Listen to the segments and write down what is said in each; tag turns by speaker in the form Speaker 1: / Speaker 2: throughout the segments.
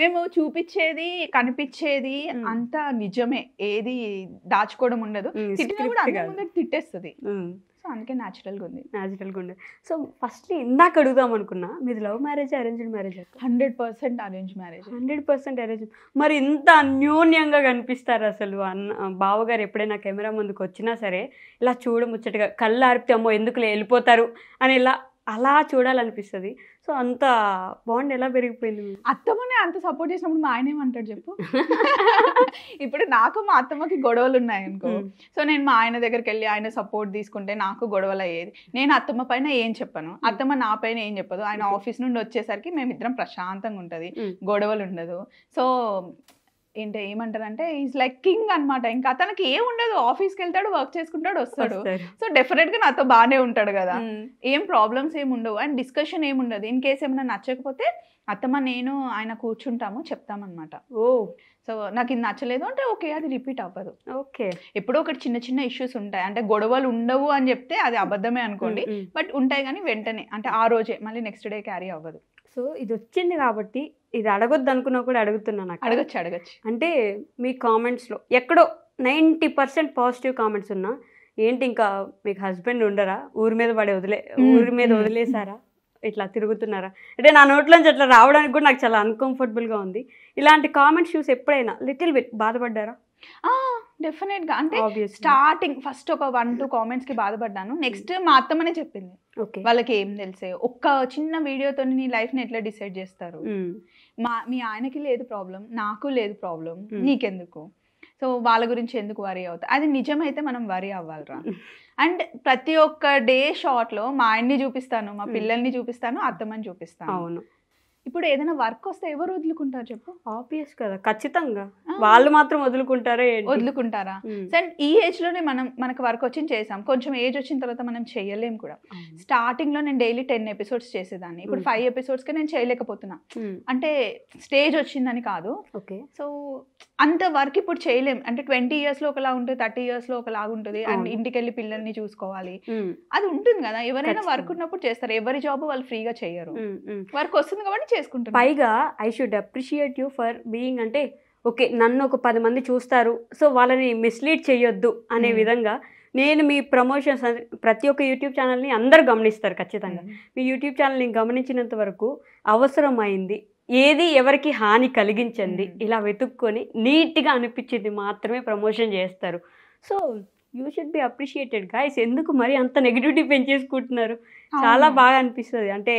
Speaker 1: మేము చూపించేది కనిపించేది అంతా నిజమే, ఏది దాచుకోవడం ఉండదు. తిట్టినా కూడా అందరి ముందు తిట్టేస్తుంది. సో అందుకే న్యాచురల్గా ఉంది.
Speaker 2: సో ఫస్ట్ ఇందాక అడుగుదాం అనుకున్నా, మీది love marriage arranged marriage?
Speaker 1: 100% arrange marriage.
Speaker 2: 100% arrange. మరి ఇంత అన్యోన్యంగా కనిపిస్తారు అసలు బావగారు ఎప్పుడైనా కెమెరా ముందుకు వచ్చినా సరే ఇలా చూడముచ్చటగా, కళ్ళు ఆర్పితే అమ్మో ఎందుకులే వెళ్ళిపోతారు అని ఇలా అలా చూడాలనిపిస్తుంది. సో అంత బాండ్ ఎలా పెరిగిపోయింది?
Speaker 1: అత్తమ్మనే అంత సపోర్ట్ చేసినప్పుడు మా ఆయన ఏమంటాడు చెప్పు? ఇప్పుడు నాకు మా అత్తమ్మకి గొడవలు ఉన్నాయి అనుకో, సో నేను మా ఆయన దగ్గరికి వెళ్ళి ఆయన సపోర్ట్ తీసుకుంటే నాకు గొడవలు అయ్యేది. నేను అత్తమ్మ పైన ఏం చెప్పను, అత్తమ్మ నా పైన ఏం చెప్పదు. ఆయన ఆఫీస్ నుండి వచ్చేసరికి మేమిద్దరం ప్రశాంతంగా ఉంటుంది, గొడవలు ఉండదు. సో ఏమంటారంటే ఈజ్ లైక్ కింగ్ అనమాట. ఇంకా అతనికి ఏం ఉండదు, ఆఫీస్కి వెళ్తాడు, వర్క్ చేసుకుంటాడు, వస్తాడు. సో డెఫినెట్ గా నాతో బాగానే ఉంటాడు కదా, ఏం ప్రాబ్లమ్స్ ఏమి ఉండవు. అండ్ డిస్కషన్ ఏమి ఉండదు. ఇన్ కేస్ ఏమైనా నచ్చకపోతే అత్తమ్మ నేను ఆయన కూర్చుంటాము, చెప్తామన్నమాట. సో నాకు ఇది నచ్చలేదు అంటే ఓకే, అది రిపీట్ అవ్వదు.
Speaker 2: ఓకే,
Speaker 1: ఎప్పుడో ఒకటి చిన్న చిన్న ఇష్యూస్ ఉంటాయి, అంటే గొడవలు ఉండవు అని చెప్తే అది అబద్ధమే అనుకోండి, బట్ ఉంటాయి కానీ వెంటనే అంటే ఆ రోజే, మళ్ళీ నెక్స్ట్ డే క్యారీ అవ్వదు.
Speaker 2: సో ఇది వచ్చింది కాబట్టి ఇది అడగొద్దు అనుకున్నా కూడా అడుగుతున్నాను.
Speaker 1: అడగచ్చు.
Speaker 2: అంటే మీ కామెంట్స్లో ఎక్కడో 90% పాజిటివ్ కామెంట్స్ ఉన్నా, ఏంటి ఇంకా మీకు హస్బెండ్ ఉండరా, ఊరి మీద వదిలేసారా, ఇట్లా తిరుగుతున్నారా అంటే నా నోట్లోంచి అట్లా రావడానికి కూడా నాకు చాలా అన్కంఫర్టబుల్గా ఉంది. ఇలాంటి కామెంట్స్ చూసి ఎప్పుడైనా లిటిల్ బిట్ బాధపడ్డారా?
Speaker 1: డెఫినెట్ గా. అంటే స్టార్టింగ్ ఫస్ట్ ఒక 1-2 కామెంట్స్ కి బాధపడ్డాను. నెక్స్ట్ మా అత్తమ్మనే చెప్పింది, వాళ్ళకి ఏం తెలిసే, ఒక్క చిన్న వీడియోతో నీ లైఫ్ ని ఎట్లా డిసైడ్ చేస్తారు, మీ ఆయనకి లేదు ప్రాబ్లం, నాకు లేదు ప్రాబ్లం, నీకెందుకు, సో వాళ్ళ గురించి ఎందుకు వరీ అవుతా. అది నిజమైతే మనం వరీ అవ్వాలిరా. అండ్ ప్రతి ఒక్క డే షార్ట్ లో మా ఆయన్ని చూపిస్తాను, మా పిల్లల్ని చూపిస్తాను, అత్తమ్మని చూపిస్తాను.
Speaker 2: అవును,
Speaker 1: ఇప్పుడు ఏదైనా వర్క్ వస్తే ఎవరు వదులుకుంటారు చెప్పు?
Speaker 2: ఆబ్వియస్ కదా, ఖచ్చితంగా వాళ్ళు మాత్రం వదులుకుంటారా? అండ్ ఈ ఏజ్ లోనే మనకు వర్క్ వచ్చింది చేసాం, కొంచెం ఏజ్ వచ్చిన తర్వాత మనం చేయలేం కూడా. స్టార్టింగ్ లో నేను డైలీ 10 ఎపిసోడ్స్ చేసేదాన్ని, ఇప్పుడు 5 ఎపిసోడ్స్ కి నేను చేయలేకపోతున్నా. అంటే స్టేజ్ వచ్చిందని కాదు, సో అంత వర్క్ ఇప్పుడు చేయలేం. అంటే 20 years లో ఒకలా ఉంటుంది, 30 years లో ఒకలాగా ఉంటుంది. అండ్ ఇంటికి వెళ్ళి పిల్లల్ని చూసుకోవాలి, అది ఉంటుంది కదా. ఎవరైనా వర్క్ ఉన్నప్పుడు చేస్తారు, ఎవరి జాబ్ వాళ్ళు ఫ్రీగా చేయరు, వర్క్ వస్తుంది కాబట్టి చేసుకుంటారు. పైగా I should appreciate you for being, అంటే ఓకే నన్ను ఒక 10 మంది చూస్తారు, సో వాళ్ళని మిస్లీడ్ చేయొద్దు అనే విధంగా నేను మీ ప్రమోషన్స్ ప్రతి ఒక్క యూట్యూబ్ ఛానల్ని అందరు గమనిస్తారు ఖచ్చితంగా. మీ యూట్యూబ్ ఛానల్ని గమనించినంత వరకు అవసరమైంది ఏది ఎవరికి హాని కలిగించండి ఇలా వెతుక్కొని నీట్గా అనిపించింది మాత్రమే ప్రమోషన్ చేస్తారు. So you should be appreciated guys. ఎందుకు మరి అంత నెగిటివిటీ పెంచేసుకుంటున్నారు? చాలా బాగా అనిపిస్తుంది. అంటే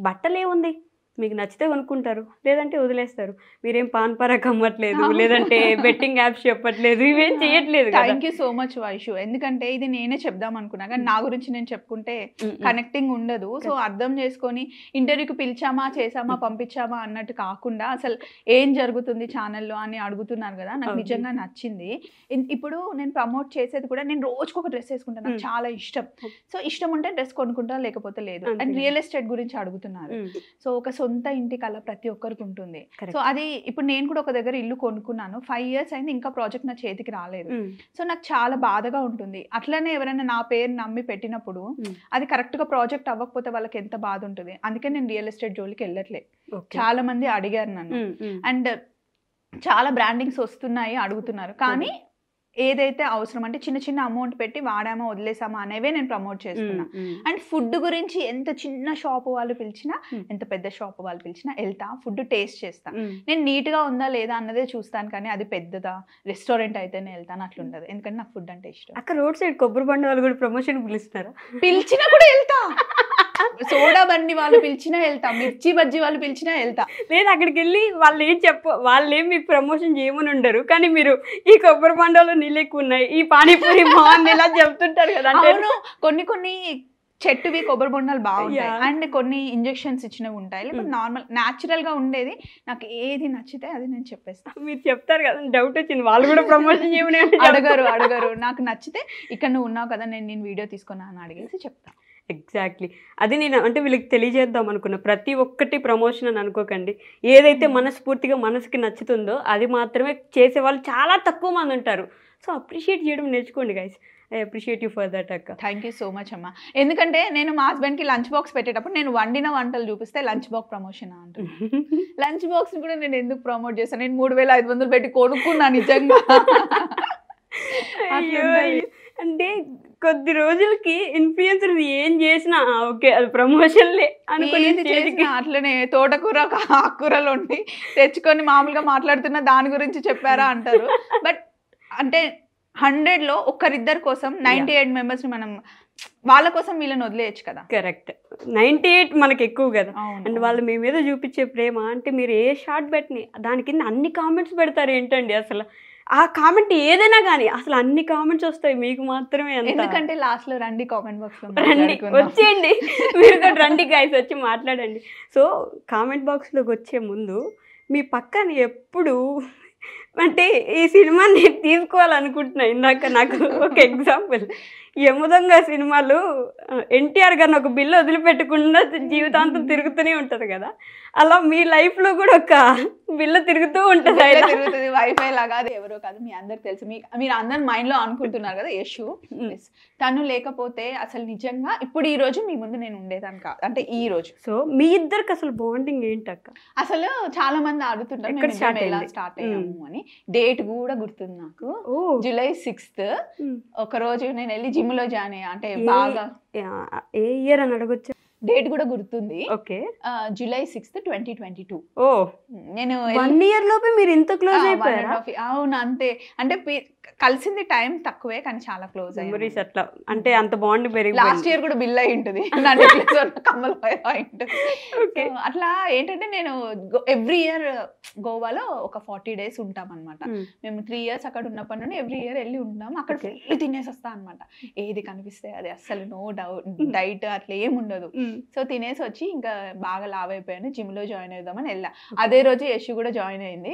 Speaker 2: బట్టలు ఏముంది, మీకు నచ్చితే కొనుక్కుంటారు, లేదంటే వదిలేస్తారు. మీరేం పాన్ పరాగ్ అమ్మట్లేదు, లేదంటే బెట్టింగ్ యాప్స్ చెప్పట్లేదు, ఇవేం చేయట్లేదు.
Speaker 1: Thank you so much Vaishu. ఎందుకంటే ఇది నేనే చెప్దాం అనుకున్నా, కానీ నా గురించి నేను చెప్పుకుంటే కనెక్టింగ్ ఉండదు. సో అర్థం చేసుకొని ఇంటర్వ్యూకి పిలిచామా, చేసామా, పంపించామా అన్నట్టు కాకుండా అసలు ఏం జరుగుతుంది ఛానల్లో అని అడుగుతున్నారు కదా, నాకు నిజంగా నచ్చింది. ఇప్పుడు నేను ప్రమోట్ చేసేది కూడా, నేను రోజుకొక డ్రెస్ వేసుకుంటాను, నాకు చాలా ఇష్టం. సో ఇష్టం ఉంటే డ్రెస్ కొనుక్కుంటా, లేకపోతే లేదు. అండ్ రియల్ ఎస్టేట్ గురించి అడుగుతున్నారు. సో ఒక సొంత ఇంటి కళ ప్రతి ఒక్కరికి ఉంటుంది. సో అది ఇప్పుడు నేను కూడా ఒక దగ్గర ఇల్లు కొనుక్కున్నాను, 5 years అయింది, ఇంకా ప్రాజెక్ట్ నా చేతికి రాలేదు. సో నాకు చాలా బాధగా ఉంటుంది. అట్లనే ఎవరైనా నా పేరు నమ్మి పెట్టినప్పుడు అది కరెక్ట్ గా ప్రాజెక్ట్ అవ్వకపోతే వాళ్ళకి ఎంత బాధ ఉంటుంది. అందుకే నేను రియల్ ఎస్టేట్ జోలికి వెళ్ళట్లే. చాలా మంది అడిగారు నన్ను, అండ్ చాలా బ్రాండింగ్స్ వస్తున్నాయి, అడుగుతున్నారు. కానీ ఏదైతే అవసరం అంటే చిన్న చిన్న అమౌంట్ పెట్టి వాడామా వదిలేసామా అనేవే నేను ప్రమోట్ చేస్తున్నా. అండ్ ఫుడ్ గురించి ఎంత చిన్న షాప్ వాళ్ళు పిలిచినా, ఎంత పెద్ద షాప్ వాళ్ళు పిలిచినా వెళ్తా, ఫుడ్ టేస్ట్ చేస్తా. నేను నీట్ గా ఉందా లేదా అన్నదే చూస్తాను, కానీ అది పెద్దదా రెస్టారెంట్ అయితేనే వెళ్తాను, అట్లుంటది. ఎందుకంటే నాకు ఫుడ్ అంటే ఇష్టం.
Speaker 2: అక్కడ రోడ్ సైడ్ కొబ్బరి బండి వాళ్ళు కూడా ప్రమోషన్ పిలుస్తారా?
Speaker 1: పిలిచినా కూడా వెళ్తా. సోడా బండి వాళ్ళు పిలిచినా వెళ్తా, మిర్చి బజ్జీ వాళ్ళు పిలిచినా వెళ్తా.
Speaker 2: లేదు అక్కడికి వెళ్ళి వాళ్ళేం మీకు ప్రమోషన్ చేయమని ఉండరు, కానీ మీరు ఈ కొబ్బరి బండలో నీళ్ళు ఎక్కువ ఉన్నాయి, ఈ పానీపూరి బాగుంది ఇలా చెప్తుంటారు కదా.
Speaker 1: కొన్ని చెట్టువి కొబ్బరి బొండాలు బాగుంటాయి, అండ్ కొన్ని ఇంజెక్షన్స్ ఇచ్చినవి ఉంటాయి, లేకపోతే నార్మల్ న్యాచురల్ గా ఉండేది. నాకు ఏది నచ్చితే అది నేను చెప్పేస్తాను.
Speaker 2: మీరు చెప్తారు కదా, డౌట్ వచ్చింది, వాళ్ళు కూడా ప్రమోషన్ చేయమని
Speaker 1: అడగరు. నాకు నచ్చితే ఇక్కడ నువ్వు ఉన్నావు కదా, నేను వీడియో తీసుకున్నా అని అడిగేసి చెప్తాను.
Speaker 2: ఎగ్జాక్ట్లీ అది నేను అంటే వీళ్ళకి తెలియజేద్దాం అనుకున్నా. ప్రతి ఒక్కటి ప్రమోషన్ అని అనుకోకండి, ఏదైతే మనస్ఫూర్తిగా మనసుకి నచ్చుతుందో అది మాత్రమే చేసేవాళ్ళు చాలా తక్కువ మంది ఉంటారు. సో అప్రిషియేట్ చేయడం నేర్చుకోండి guys. I appreciate you for that అక్క.
Speaker 1: థ్యాంక్ యూ సో మచ్ అమ్మా. ఎందుకంటే నేను మా హస్బెండ్కి లంచ్ బాక్స్ పెట్టేటప్పుడు నేను వండిన వంటలు చూపిస్తే లంచ్ బాక్స్ ప్రమోషన్ అంటున్నాను. లంచ్ బాక్స్ కూడా నేను ఎందుకు ప్రమోట్ చేస్తాను? నేను 3,500 పెట్టి కొనుక్కున్నా నిజంగా.
Speaker 2: అంటే కొద్ది రోజులకి ఇన్ఫ్లుయెన్సర్ ఏం చేసినా ఓకే అది ప్రమోషన్లే అనుకుని
Speaker 1: అట్లనే తోటకూర ఆకుకూరలు ఉండి తెచ్చుకొని మామూలుగా మాట్లాడుతున్న దాని గురించి చెప్పారా అంటారు. బట్ అంటే 100లో ఒకరిద్దరి కోసం 98 మెంబర్స్ ని మనం వాళ్ళ కోసం వీళ్ళని వదిలేయచ్చు కదా.
Speaker 2: కరెక్ట్, 98 మనకి ఎక్కువ కదా. అండ్ వాళ్ళు మీ మీద చూపించే ప్రేమ అంటే మీరు ఏ షార్ట్ పెట్టిని దాని కింద అన్ని కామెంట్స్ పెడతారు ఏంటండి అసలు. ఆ కామెంట్ ఏదైనా కానీ అసలు అన్ని కామెంట్స్ వస్తాయి మీకు మాత్రమే.
Speaker 1: ఎందుకంటే లాస్ట్ లో రండి కామెంట్ బాక్స్ లో
Speaker 2: రండి వచ్చేయండి మీరు కూడా రండి గైస్ వచ్చి మాట్లాడండి. సో కామెంట్ బాక్స్లోకి వచ్చే ముందు మీ పక్కన ఎప్పుడు అంటే ఈ సినిమాని తీసుకోవాలనుకుంటున్నా. ఇందాక నాకు ఒక ఎగ్జాంపుల్, యమదొంగ సినిమాలు ఎన్టీఆర్ గారిని ఒక బిల్లు వదిలిపెట్టకుండా జీవితాంతం తిరుగుతూనే ఉంటుంది కదా, అలా మీ లైఫ్లో కూడా ఒక బిల్లు తిరుగుతూ ఉంటుంది.
Speaker 1: తిరుగుతుంది వైఫై లాగా. అది ఎవరో కాదు, మీ అందరికి తెలుసు. మీరు అందరు మైండ్లో అనుకుంటున్నారు కదా యశు. తను లేకపోతే అసలు నిజంగా ఇప్పుడు ఈ రోజు మీ ముందు నేను ఉండేదాన్ని కాదు. అంటే ఈ రోజు.
Speaker 2: సో మీ ఇద్దరికి అసలు బాండింగ్ ఏంటక్క?
Speaker 1: అసలు చాలా మంది అడుగుతుంటారు ఎలా స్టార్ట్ అయ్యాము అని. డేట్ కూడా గుర్తుంది నాకు, జూలై 6th. ఒక రోజు నేను వెళ్ళి జిమ్ లో జాయిన్ అయ్యా. అంటే బాగా
Speaker 2: ఏ ఇయర్ అని అడగొచ్చు?
Speaker 1: డేట్ కూడా గుర్తుంది.
Speaker 2: Okay,
Speaker 1: July 6th, 2022.
Speaker 2: ఓ,
Speaker 1: నేను
Speaker 2: 1 year లోపే మీరు ఇంత క్లోజ్ అయిపోయారా?
Speaker 1: అవును అంతే. అంటే కలిసింది టైం తక్కువే కానీ చాలా క్లోజ్
Speaker 2: మెమరీస్ అట్లా. అంటే అంత బాండ్ పెరిగి
Speaker 1: లాస్ట్ ఇయర్ కూడా బిల్ అయి ఉంటుంది, కమ్మలు అయి ఉంటుంది. అట్లా ఏంటంటే నేను ఎవ్రీ ఇయర్ గోవాలో ఒక 40 days ఉంటాం అనమాట. మేము 3 years అక్కడ ఉన్నప్పటి నుండి ఎవ్రీ ఇయర్ వెళ్ళి ఉంటాం. అక్కడ ఫుల్ తినేసి వస్తా అనమాట. ఏది కనిపిస్తే అది, అస్సలు నో డైట్ అట్లా ఏమి ఉండదు. సో తినేసి వచ్చి ఇంకా బాగా లావ్ అయిపోయాను. జిమ్ లో జాయిన్ అవుదామని వెళ్ళా. అదే రోజు యశు కూడా జాయిన్ అయింది.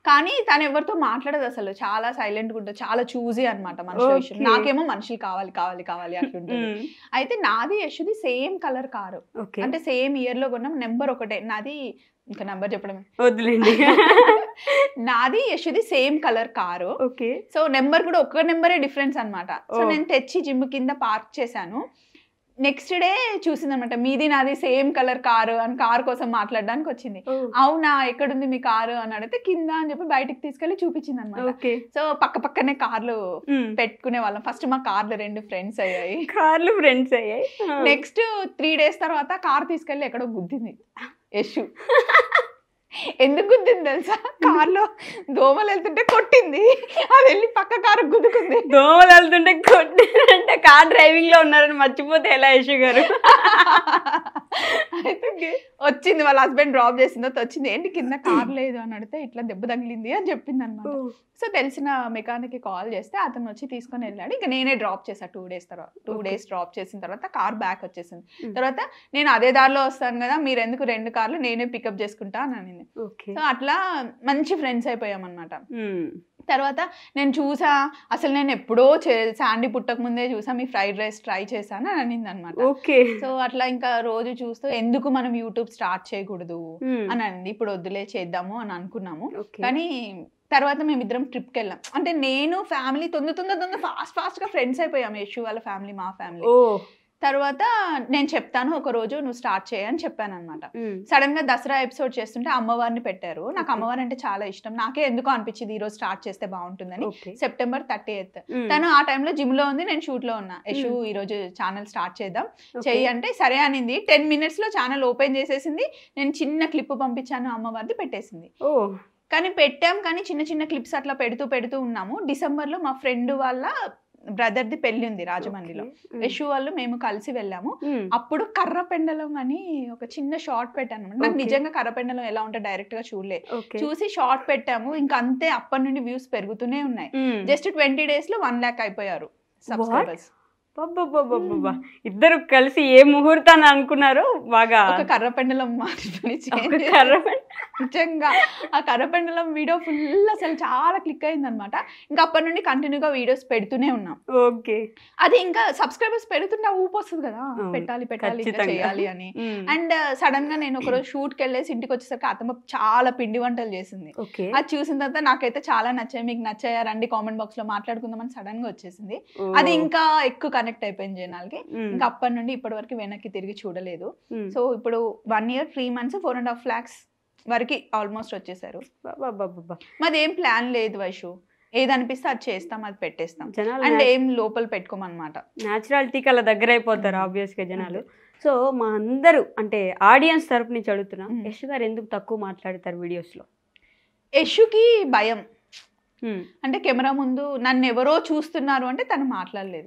Speaker 1: కానీ తను ఎవరితో మాట్లాడదు అసలు, చాలా సైలెంట్ గా ఉంటుంది, చాలా చూజీ అనమాట మనుషుల విషయం. నాకేమో మనుషులు కావాలి కావాలి కావాలి అట్లుంటుంది. అయితే నాది యశుది సేమ్ కలర్ కారు, అంటే సేమ్ ఇయర్ లో కొన్నాం. నెంబర్ ఒకటే నాది, ఇంకా నెంబర్ చెప్పడం
Speaker 2: వదిలేండి.
Speaker 1: నాది యశుది same colour car. So number కూడా ఒక్క నెంబరే డిఫరెన్స్ అనమాట. సో నేను తెచ్చి జిమ్ కింద పార్క్ చేశాను. నెక్స్ట్ డే చూసిందనమాట, మీది నాది సేమ్ కలర్ కారు అని. కారు కోసం మాట్లాడడానికి వచ్చింది. అవునా, ఎక్కడుంది మీ కారు అని అడిగితే కింద అని చెప్పి బయటకు తీసుకెళ్లి చూపించింది అనమాట. సో పక్క పక్కనే కార్లు పెట్టుకునే వాళ్ళం. ఫస్ట్ మా కార్లు 2 ఫ్రెండ్స్ అయ్యాయి. నెక్స్ట్ 3 days తర్వాత కార్ తీసుకెళ్లి ఎక్కడో గుద్దింది యశు. ఎందుకు గుద్దింది తెలుసా? కార్లో దోమలు వెళ్తుంటే కొట్టింది. అది వెళ్ళి పక్క కారు గుద్దుకుంది.
Speaker 2: దోమలు వెళ్తుంటే కొట్టిందంటే కార్ డ్రైవింగ్ లో ఉన్నారని మర్చిపోతే ఎలా యశు గారు?
Speaker 1: అయితే వచ్చింది, వాళ్ళ హస్బెండ్ డ్రాప్ చేసిన తర్వాత వచ్చింది. ఏంటి కింద కార్ లేదు అని అడిగితే ఇట్లా దెబ్బ తగిలింది అని చెప్పింది అనమాట. సో తెలిసిన మెకానిక్ కి కాల్ చేస్తే అతను వచ్చి తీసుకొని వెళ్ళాడు. ఇంకా నేనే డ్రాప్ చేశాను 2 days తర్వాత. 2 days డ్రాప్ చేసిన తర్వాత కార్ బ్యాక్ వచ్చేసింది. తర్వాత నేను అదే దారిలో వస్తాను కదా, మీరు ఎందుకు 2 కార్లు నేనే పికప్ చేసుకుంటా అని అనింది. సో అట్లా మంచి ఫ్రెండ్స్ అయిపోయాం అనమాట. తర్వాత నేను చూసా, అసలు నేను ఎప్పుడో శాండీ పుట్టక ముందే చూసా, మీ ఫ్రైడ్ రైస్ ట్రై చేశాను అని అనింది అనమాట. సో అట్లా ఇంకా రోజు చూస్తూ ఎందుకు మనం యూట్యూబ్ స్టార్ట్ చేయకూడదు అని అనింది. ఇప్పుడు వద్దులే చేద్దాము అని అనుకున్నాము. కానీ తర్వాత మేమిద్దరం ట్రిప్కి వెళ్ళాం. అంటే నేను ఫ్యామిలీ తొందర ఫాస్ట్ గా ఫ్రెండ్స్ అయిపోయాం. యశు వాళ్ళ ఫ్యామిలీ, మా ఫ్యామిలీ. తర్వాత నేను చెప్తాను ఒక రోజు, నువ్వు స్టార్ట్ చేయని చెప్పాను అనమాట. సడన్ గా దసరా ఎపిసోడ్ చేస్తుంటే అమ్మవారిని పెట్టారు. నాకు అమ్మవారు అంటే చాలా ఇష్టం. నాకే ఎందుకో అనిపించింది ఈ రోజు స్టార్ట్ చేస్తే బాగుంటుందని. September 30th తను ఆ టైంలో జిమ్ లో ఉంది, నేను షూట్ లో ఉన్నా. యశు ఈ రోజు ఛానల్ స్టార్ట్ చేద్దాం చెయ్యి అంటే సరే అనింది. 10 minutes లో ఛానల్ ఓపెన్ చేసేసింది. నేను చిన్న క్లిప్ పంపించాను, అమ్మవారిది పెట్టేసింది. కానీ పెట్టాం, కానీ చిన్న చిన్న క్లిప్స్ అట్లా పెడుతూ ఉన్నాము. డిసెంబర్ లో మా ఫ్రెండ్ వాళ్ళ బ్రదర్ది పెళ్లి ఉంది రాజమండ్రిలో. యశు వాళ్ళు మేము కలిసి వెళ్ళాము. అప్పుడు కర్రపెండలం అని ఒక చిన్న షార్ట్ పెట్టాను. నాకు నిజంగా కర్రపెండలం ఎలా ఉంటే డైరెక్ట్ గా చూసి షార్ట్ పెట్టాము. ఇంకా అంతే, అప్పటి నుండి వ్యూస్ పెరుగుతూనే ఉన్నాయి. జస్ట్ 20 days లో 1 lakh అయిపోయారు సబ్స్క్రైబర్స్.
Speaker 2: అబ్బబ్బబ్బబ్బబ్బా. ఇద్దరు కలిసి ఏ ముహూర్తాన్ని అనుకున్నారు బాగా.
Speaker 1: ఒక కర్రపెండలం మాత్రమే నిజంగా ఆ కర్రపెండలం వీడియో ఫుల్ అసలు చాలా క్లిక్ అయింది అనమాట. ఇంకా అప్పటి నుండి కంటిన్యూగా వీడియోస్ పెడుతూనే ఉన్నాం.
Speaker 2: ఓకే.
Speaker 1: అది ఇంకా సబ్స్క్రైబర్స్ పెడుతుంటే ఊపు వస్తుంది కదా, పెట్టాలి పెట్టాలి ఇంకా చేయాలి అని. అండ్ సడన్ గా నేను ఒకరోజు షూట్ కి వెళ్ళేసి ఇంటికి వచ్చేసరికి అతమ్మ చాలా పిండి వంటలు చేసింది. అది చూసిన తర్వాత నాకైతే చాలా నచ్చాయి. మీకు నచ్చాయా రండి కామెంట్ బాక్స్ లో మాట్లాడుకుందామని సడన్ గా వచ్చేసింది. అది ఇంకా ఎక్కువ కనెక్ట్ అయిపోయింది జనాలకి. ఇంకా అప్పటి నుండి ఇప్పటి వరకు వెనక్కి తిరిగి చూడలేదు. సో ఇప్పుడు 1 year 3 months 4.5 lakhs వరకు ఆల్మోస్ట్ వచ్చేసారు. మాది ఏం ప్లాన్ లేదు వైషు, ఏది అనిపిస్తే అది చేస్తాం, అది పెట్టేస్తాం అండ్ ఏం లోపల పెట్టుకోమన్నమాట.
Speaker 2: న్యాచురాలిటీకి అలా దగ్గర అయిపోతారు ఆబ్వియస్ గా జనాలు. సో మా అందరూ అంటే ఆడియన్స్ తరపు నుంచి అడుగుతున్నాం, యశ్ గారు ఎందుకు తక్కువ మాట్లాడతారు వీడియోస్ లో?
Speaker 1: యశుకి భయం, అంటే కెమెరా ముందు నన్ను ఎవరో చూస్తున్నారు అంటే తను మాట్లాడలేదు.